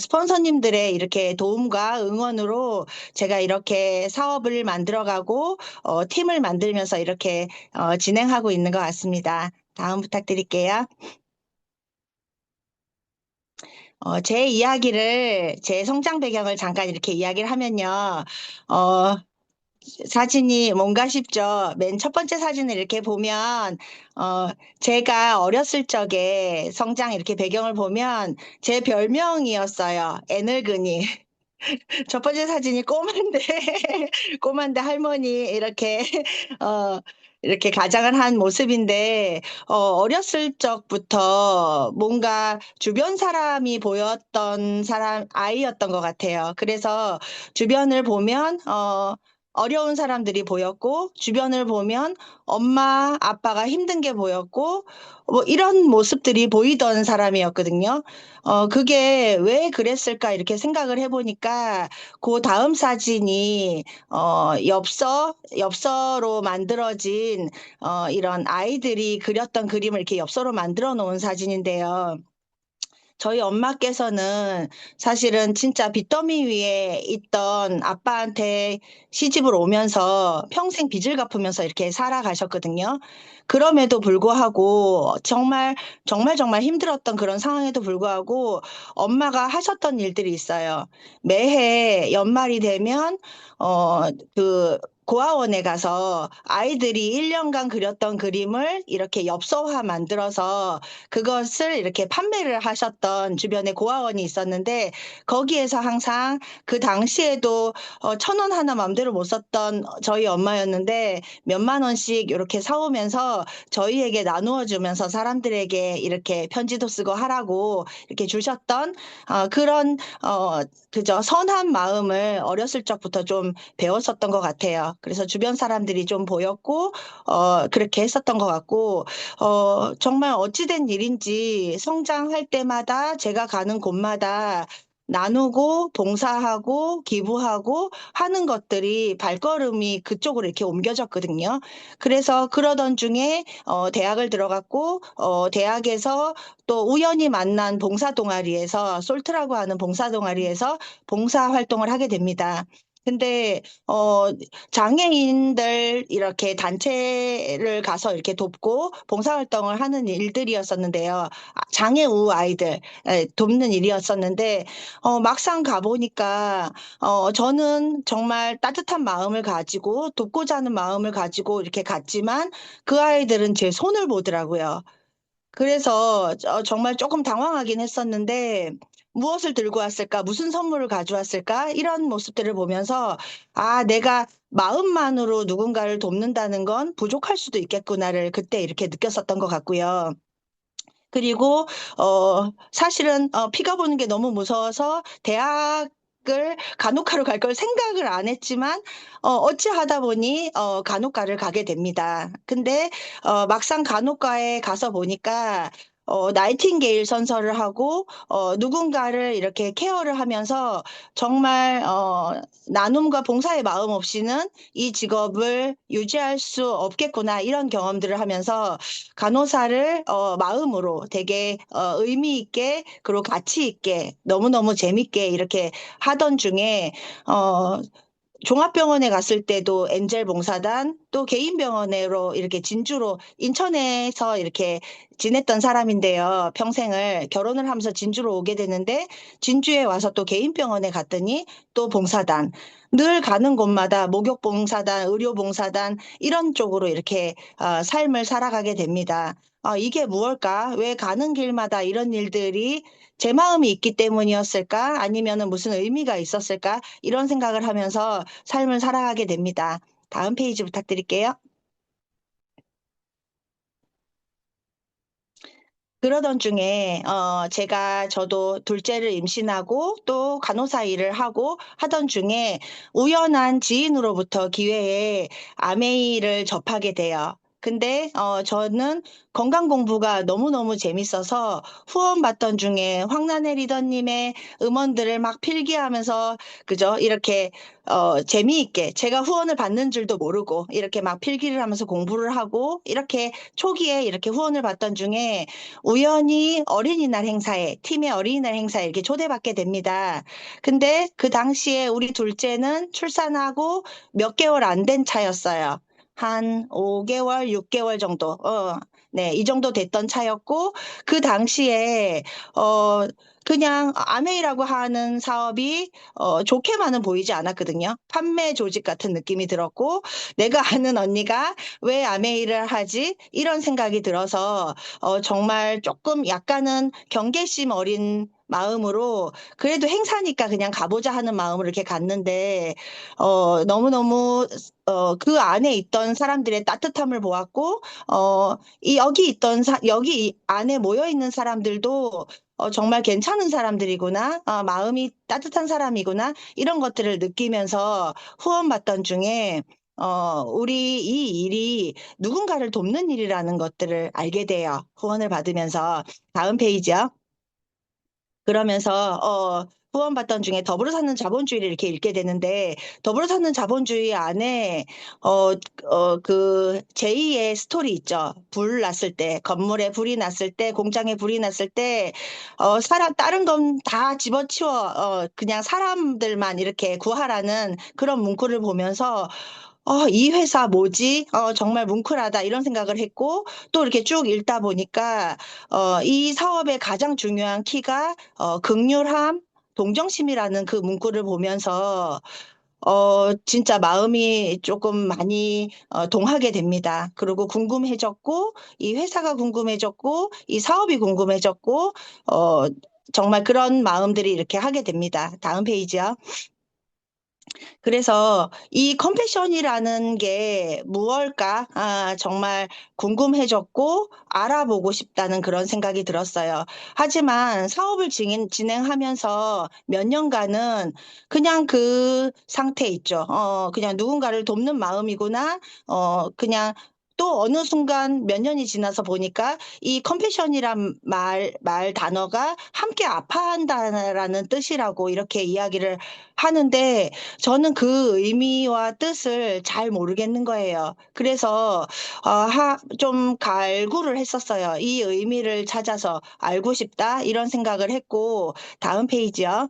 스폰서님들의 이렇게 도움과 응원으로 제가 이렇게 사업을 만들어가고, 팀을 만들면서 이렇게 진행하고 있는 것 같습니다. 다음 부탁드릴게요. 제 이야기를, 제 성장 배경을 잠깐 이렇게 이야기를 하면요. 어, 사진이 뭔가 싶죠. 맨 첫 번째 사진을 이렇게 보면, 어, 제가 어렸을 적에 성장 이렇게 배경을 보면 제 별명이었어요. 애늙은이. 첫 번째 사진이 꼬만데, 꼬만데 할머니 어, 이렇게 가장을 한 모습인데, 어렸을 적부터 뭔가 주변 사람이 보였던 아이였던 것 같아요. 그래서 주변을 보면, 어려운 사람들이 보였고, 주변을 보면 엄마, 아빠가 힘든 게 보였고, 뭐 이런 모습들이 보이던 사람이었거든요. 그게 왜 그랬을까 이렇게 생각을 해보니까 그 다음 사진이 엽서로 만들어진 이런 아이들이 그렸던 그림을 이렇게 엽서로 만들어 놓은 사진인데요. 저희 엄마께서는 사실은 진짜 빚더미 위에 있던 아빠한테 시집을 오면서 평생 빚을 갚으면서 이렇게 살아가셨거든요. 그럼에도 불구하고 정말 힘들었던 그런 상황에도 불구하고 엄마가 하셨던 일들이 있어요. 매해 연말이 되면 그 고아원에 가서 아이들이 1년간 그렸던 그림을 이렇게 엽서화 만들어서 그것을 이렇게 판매를 하셨던 주변에 고아원이 있었는데 거기에서 항상 그 당시에도 1,000원 하나 맘대로 못 썼던 저희 엄마였는데 몇만 원씩 이렇게 사오면서 저희에게 나누어 주면서 사람들에게 이렇게 편지도 쓰고 하라고 이렇게 주셨던 그런 그저 선한 마음을 어렸을 적부터 좀 배웠었던 것 같아요. 그래서 주변 사람들이 좀 보였고 그렇게 했었던 것 같고 정말 어찌된 일인지 성장할 때마다 제가 가는 곳마다 나누고 봉사하고 기부하고 하는 것들이 발걸음이 그쪽으로 이렇게 옮겨졌거든요. 그래서 그러던 중에 대학을 들어갔고 대학에서 또 우연히 만난 봉사 동아리에서 솔트라고 하는 봉사 동아리에서 봉사 활동을 하게 됩니다. 근데 장애인들 이렇게 단체를 가서 이렇게 돕고 봉사활동을 하는 일들이었었는데요. 장애우 아이들 돕는 일이었었는데 막상 가보니까 저는 정말 따뜻한 마음을 가지고 돕고자 하는 마음을 가지고 이렇게 갔지만 그 아이들은 제 손을 보더라고요. 그래서 정말 조금 당황하긴 했었는데 무엇을 들고 왔을까? 무슨 선물을 가져왔을까? 이런 모습들을 보면서 내가 마음만으로 누군가를 돕는다는 건 부족할 수도 있겠구나를 그때 이렇게 느꼈었던 것 같고요. 그리고 사실은 피가 보는 게 너무 무서워서 대학을 간호과로 갈 걸 생각을 안 했지만 어찌 하다 보니 간호과를 가게 됩니다. 근데 막상 간호과에 가서 보니까 나이팅게일 선서를 하고 누군가를 이렇게 케어를 하면서 정말 나눔과 봉사의 마음 없이는 이 직업을 유지할 수 없겠구나 이런 경험들을 하면서 간호사를 마음으로 되게 의미 있게 그리고 가치 있게 너무너무 재밌게 이렇게 하던 중에 종합병원에 갔을 때도 엔젤 봉사단 또 개인 병원으로 이렇게 진주로 인천에서 이렇게 지냈던 사람인데요. 평생을 결혼을 하면서 진주로 오게 되는데 진주에 와서 또 개인 병원에 갔더니 또 봉사단 늘 가는 곳마다 목욕 봉사단, 의료 봉사단 이런 쪽으로 이렇게 삶을 살아가게 됩니다. 이게 무엇일까? 왜 가는 길마다 이런 일들이 제 마음이 있기 때문이었을까? 아니면은 무슨 의미가 있었을까? 이런 생각을 하면서 삶을 살아가게 됩니다. 다음 페이지 부탁드릴게요. 그러던 중에 저도 둘째를 임신하고 또 간호사 일을 하고 하던 중에 우연한 지인으로부터 기회에 아메이를 접하게 돼요. 근데 저는 건강 공부가 너무너무 재밌어서 후원 받던 중에 황난혜 리더님의 음원들을 막 필기하면서 그죠? 이렇게 재미있게 제가 후원을 받는 줄도 모르고 이렇게 막 필기를 하면서 공부를 하고 이렇게 초기에 이렇게 후원을 받던 중에 우연히 어린이날 행사에, 팀의 어린이날 행사에 이렇게 초대받게 됩니다. 근데 그 당시에 우리 둘째는 출산하고 몇 개월 안 된 차였어요. 한 5개월, 6개월 정도. 네, 이 정도 됐던 차였고, 그 당시에, 그냥 아메이라고 하는 사업이 좋게만은 보이지 않았거든요. 판매 조직 같은 느낌이 들었고, 내가 아는 언니가 왜 아메이를 하지? 이런 생각이 들어서 정말 조금 약간은 경계심 어린 마음으로 그래도 행사니까 그냥 가보자 하는 마음으로 이렇게 갔는데 너무너무 그 안에 있던 사람들의 따뜻함을 보았고 여기 안에 모여 있는 사람들도 정말 괜찮은 사람들이구나, 마음이 따뜻한 사람이구나 이런 것들을 느끼면서 후원받던 중에 우리 이 일이 누군가를 돕는 일이라는 것들을 알게 돼요. 후원을 받으면서. 다음 페이지요. 그러면서 후원받던 중에 더불어 사는 자본주의를 이렇게 읽게 되는데, 더불어 사는 자본주의 안에 그 제2의 스토리 있죠. 불 났을 때, 건물에 불이 났을 때, 공장에 불이 났을 때, 다른 건 다 집어치워 그냥 사람들만 이렇게 구하라는 그런 문구를 보면서 이 회사 뭐지? 정말 뭉클하다 이런 생각을 했고, 또 이렇게 쭉 읽다 보니까 이 사업의 가장 중요한 키가 극률함, 동정심이라는 그 문구를 보면서 진짜 마음이 조금 많이 동하게 됩니다. 그리고 궁금해졌고, 이 회사가 궁금해졌고, 이 사업이 궁금해졌고, 어, 정말 그런 마음들이 이렇게 하게 됩니다. 다음 페이지요. 그래서 이 컴패션이라는 게 무엇일까? 정말 궁금해졌고 알아보고 싶다는 그런 생각이 들었어요. 하지만 사업을 진행하면서 몇 년간은 그냥 그 상태 있죠. 그냥 누군가를 돕는 마음이구나. 그냥 또 어느 순간 몇 년이 지나서 보니까 이 컴패션이란 말 단어가 함께 아파한다라는 뜻이라고 이렇게 이야기를 하는데, 저는 그 의미와 뜻을 잘 모르겠는 거예요. 그래서 좀 갈구를 했었어요. 이 의미를 찾아서 알고 싶다 이런 생각을 했고, 다음 페이지요.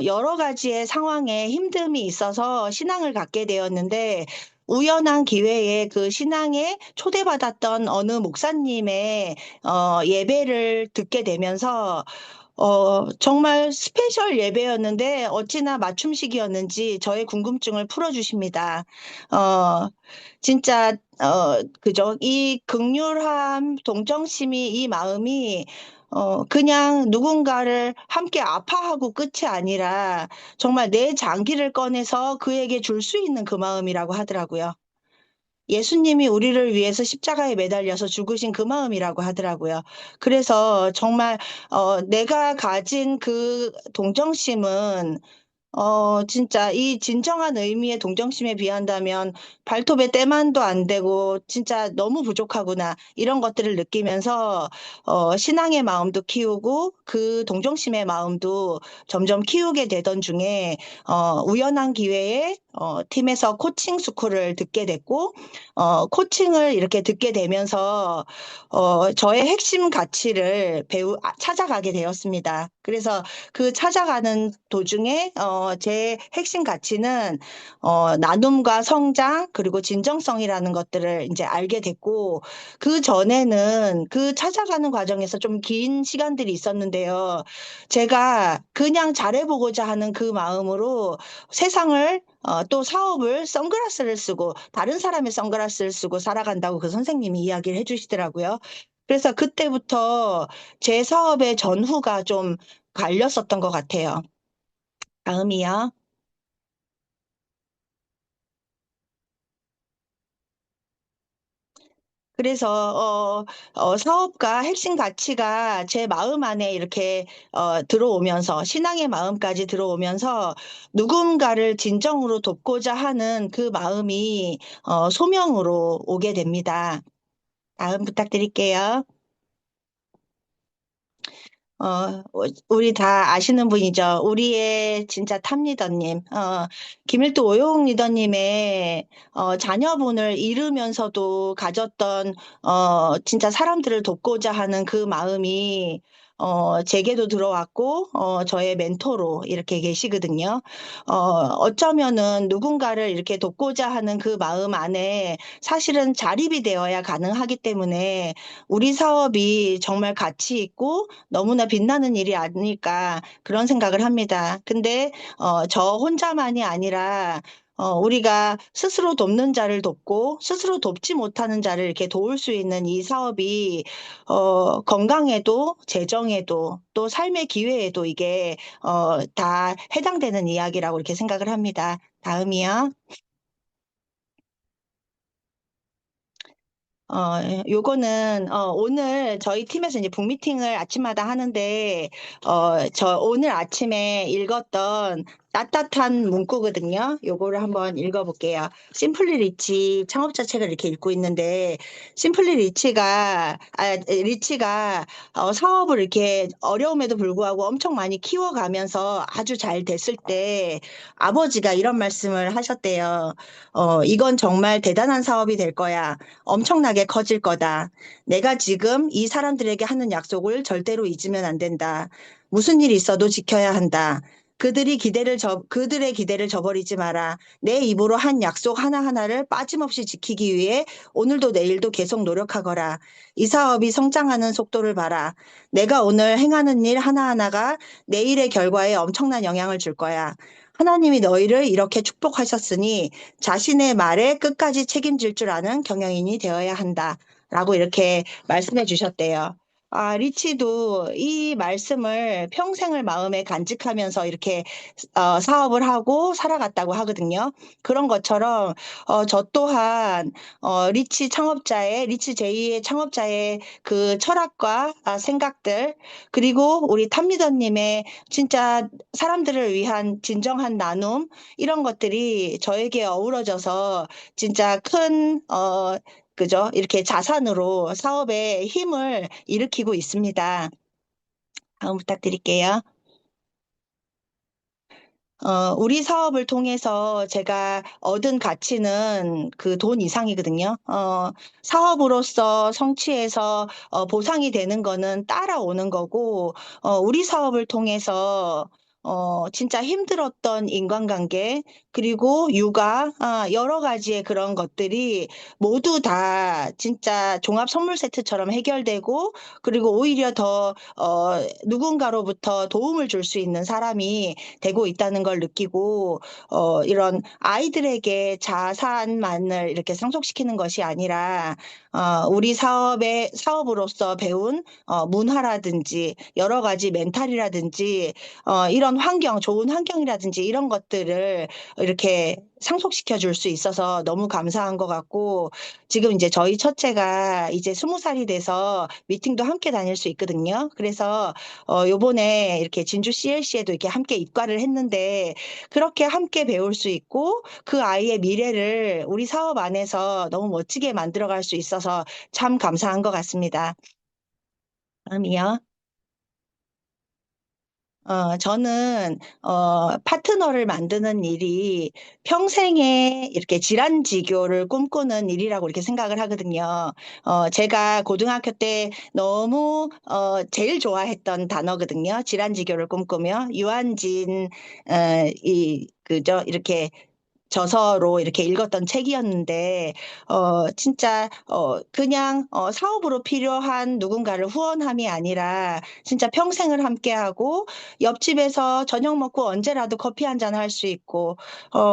여러 가지의 상황에 힘듦이 있어서 신앙을 갖게 되었는데, 우연한 기회에 그 신앙에 초대받았던 어느 목사님의 예배를 듣게 되면서 정말 스페셜 예배였는데 어찌나 맞춤식이었는지 저의 궁금증을 풀어주십니다. 어, 진짜, 그죠? 이 극률함, 동정심이, 이 마음이 그냥 누군가를 함께 아파하고 끝이 아니라 정말 내 장기를 꺼내서 그에게 줄 수 있는 그 마음이라고 하더라고요. 예수님이 우리를 위해서 십자가에 매달려서 죽으신 그 마음이라고 하더라고요. 그래서 정말 내가 가진 그 동정심은 진짜 이 진정한 의미의 동정심에 비한다면 발톱의 때만도 안 되고 진짜 너무 부족하구나 이런 것들을 느끼면서 신앙의 마음도 키우고 그 동정심의 마음도 점점 키우게 되던 중에 우연한 기회에 팀에서 코칭 스쿨을 듣게 됐고, 코칭을 이렇게 듣게 되면서 저의 핵심 가치를 찾아가게 되었습니다. 그래서 그 찾아가는 도중에 제 핵심 가치는 나눔과 성장 그리고 진정성이라는 것들을 이제 알게 됐고, 그 전에는 그 찾아가는 과정에서 좀 긴 시간들이 있었는데요. 제가 그냥 잘해보고자 하는 그 마음으로 세상을 또 사업을 선글라스를 쓰고 다른 사람의 선글라스를 쓰고 살아간다고 그 선생님이 이야기를 해주시더라고요. 그래서 그때부터 제 사업의 전후가 좀 갈렸었던 것 같아요. 다음이요. 그래서 사업과 핵심 가치가 제 마음 안에 이렇게 들어오면서 신앙의 마음까지 들어오면서 누군가를 진정으로 돕고자 하는 그 마음이 소명으로 오게 됩니다. 다음 부탁드릴게요. 우리 다 아시는 분이죠. 우리의 진짜 탑리더님. 김일도 오용 리더님의 자녀분을 잃으면서도 가졌던 진짜 사람들을 돕고자 하는 그 마음이 제게도 들어왔고 저의 멘토로 이렇게 계시거든요. 어쩌면은 누군가를 이렇게 돕고자 하는 그 마음 안에 사실은 자립이 되어야 가능하기 때문에 우리 사업이 정말 가치 있고 너무나 빛나는 일이 아닐까 그런 생각을 합니다. 근데 저 혼자만이 아니라 우리가 스스로 돕는 자를 돕고 스스로 돕지 못하는 자를 이렇게 도울 수 있는 이 사업이 건강에도 재정에도 또 삶의 기회에도 이게 다 해당되는 이야기라고 이렇게 생각을 합니다. 다음이요. 요거는, 오늘 저희 팀에서 이제 북미팅을 아침마다 하는데, 오늘 아침에 읽었던 따뜻한 문구거든요. 요거를 한번 읽어볼게요. 심플리 리치 창업자 책을 이렇게 읽고 있는데, 심플리 리치가 사업을 이렇게 어려움에도 불구하고 엄청 많이 키워가면서 아주 잘 됐을 때 아버지가 이런 말씀을 하셨대요. 이건 정말 대단한 사업이 될 거야. 엄청나게 커질 거다. 내가 지금 이 사람들에게 하는 약속을 절대로 잊으면 안 된다. 무슨 일이 있어도 지켜야 한다. 그들의 기대를 저버리지 마라. 내 입으로 한 약속 하나하나를 빠짐없이 지키기 위해 오늘도 내일도 계속 노력하거라. 이 사업이 성장하는 속도를 봐라. 내가 오늘 행하는 일 하나하나가 내일의 결과에 엄청난 영향을 줄 거야. 하나님이 너희를 이렇게 축복하셨으니 자신의 말에 끝까지 책임질 줄 아는 경영인이 되어야 한다. 라고 이렇게 말씀해 주셨대요. 리치도 이 말씀을 평생을 마음에 간직하면서 이렇게 사업을 하고 살아갔다고 하거든요. 그런 것처럼 저 또한 리치 제이의 창업자의 그 철학과 생각들, 그리고 우리 탐리더님의 진짜 사람들을 위한 진정한 나눔, 이런 것들이 저에게 어우러져서 진짜 큰 그죠? 이렇게 자산으로 사업에 힘을 일으키고 있습니다. 다음 부탁드릴게요. 우리 사업을 통해서 제가 얻은 가치는 그 돈 이상이거든요. 사업으로서 성취해서 보상이 되는 거는 따라오는 거고, 우리 사업을 통해서 진짜 힘들었던 인간관계, 그리고 육아, 여러 가지의 그런 것들이 모두 다 진짜 종합 선물 세트처럼 해결되고, 그리고 오히려 더, 누군가로부터 도움을 줄 수 있는 사람이 되고 있다는 걸 느끼고, 이런 아이들에게 자산만을 이렇게 상속시키는 것이 아니라, 우리 사업으로서 배운 문화라든지 여러 가지 멘탈이라든지 이런 좋은 환경이라든지 이런 것들을 이렇게 상속시켜 줄 수 있어서 너무 감사한 것 같고, 지금 이제 저희 첫째가 이제 20살이 돼서 미팅도 함께 다닐 수 있거든요. 그래서 요번에 이렇게 진주 CLC에도 이렇게 함께 입과를 했는데, 그렇게 함께 배울 수 있고 그 아이의 미래를 우리 사업 안에서 너무 멋지게 만들어갈 수 있어서 참 감사한 것 같습니다. 다음이요. 저는, 파트너를 만드는 일이 평생에 이렇게 질환지교를 꿈꾸는 일이라고 이렇게 생각을 하거든요. 제가 고등학교 때 너무, 제일 좋아했던 단어거든요. 질환지교를 꿈꾸며, 유한진, 그죠? 이렇게 저서로 이렇게 읽었던 책이었는데, 진짜, 그냥, 사업으로 필요한 누군가를 후원함이 아니라, 진짜 평생을 함께하고, 옆집에서 저녁 먹고 언제라도 커피 한 잔 할 수 있고,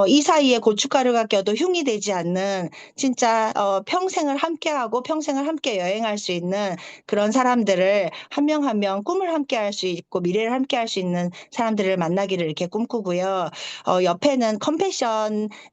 이 사이에 고춧가루가 껴도 흉이 되지 않는, 진짜, 평생을 함께하고, 평생을 함께 여행할 수 있는 그런 사람들을 한 명 한 명 꿈을 함께 할 수 있고, 미래를 함께 할 수 있는 사람들을 만나기를 이렇게 꿈꾸고요. 옆에는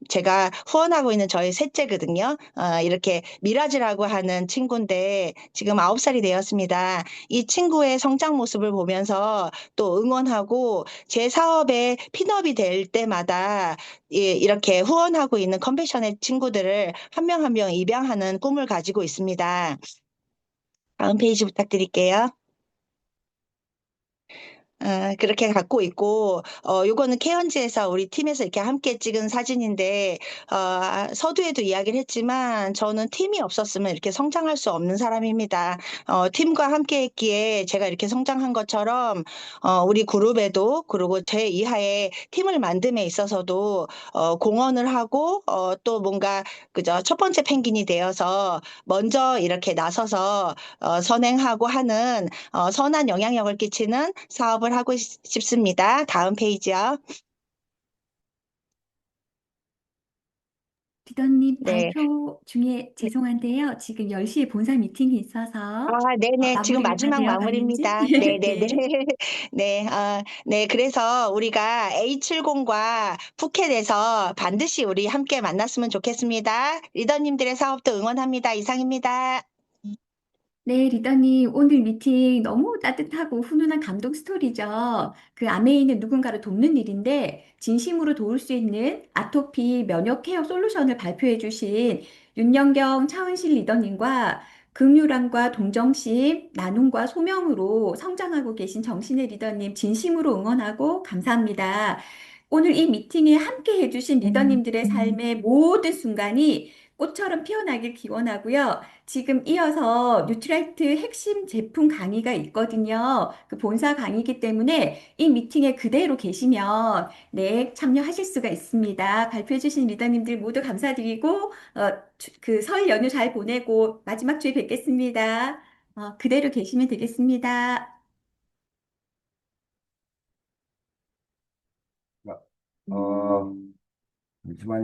제가 후원하고 있는 저희 셋째거든요. 이렇게 미라즈라고 하는 친구인데 지금 9살이 되었습니다. 이 친구의 성장 모습을 보면서 또 응원하고 제 사업에 핀업이 될 때마다 이렇게 후원하고 있는 컴패션의 친구들을 한 명 한 명 입양하는 꿈을 가지고 있습니다. 다음 페이지 부탁드릴게요. 그렇게 갖고 있고, 요거는 케언즈에서 우리 팀에서 이렇게 함께 찍은 사진인데, 서두에도 이야기를 했지만, 저는 팀이 없었으면 이렇게 성장할 수 없는 사람입니다. 팀과 함께 했기에 제가 이렇게 성장한 것처럼, 우리 그룹에도, 그리고 제 이하에 팀을 만듦에 있어서도, 공헌을 하고, 또 뭔가, 그저 첫 번째 펭귄이 되어서 먼저 이렇게 나서서, 선행하고 하는, 선한 영향력을 끼치는 사업을 하고 싶습니다. 다음 페이지요. 리더님 네. 발표 중에 죄송한데요. 지금 10시에 본사 미팅이 있어서 네네. 지금 마무리가 다 마지막 되어 가는지. 마무리입니다. 네네네. 네. 네, 네. 그래서 우리가 A70과 푸켓에서 반드시 우리 함께 만났으면 좋겠습니다. 리더님들의 사업도 응원합니다. 이상입니다. 네, 리더님, 오늘 미팅 너무 따뜻하고 훈훈한 감동 스토리죠. 그 암에 있는 누군가를 돕는 일인데, 진심으로 도울 수 있는 아토피 면역 케어 솔루션을 발표해 주신 윤영경 차은실 리더님과 긍휼함과 동정심, 나눔과 소명으로 성장하고 계신 정신의 리더님 진심으로 응원하고 감사합니다. 오늘 이 미팅에 함께 해주신 리더님들의 삶의 모든 순간이 꽃처럼 피어나길 기원하고요. 지금 이어서 뉴트라이트 핵심 제품 강의가 있거든요. 그 본사 강의이기 때문에 이 미팅에 그대로 계시면 네, 참여하실 수가 있습니다. 발표해 주신 리더님들 모두 감사드리고 그 설 연휴 잘 보내고 마지막 주에 뵙겠습니다. 그대로 계시면 되겠습니다. 어, 잠시만요.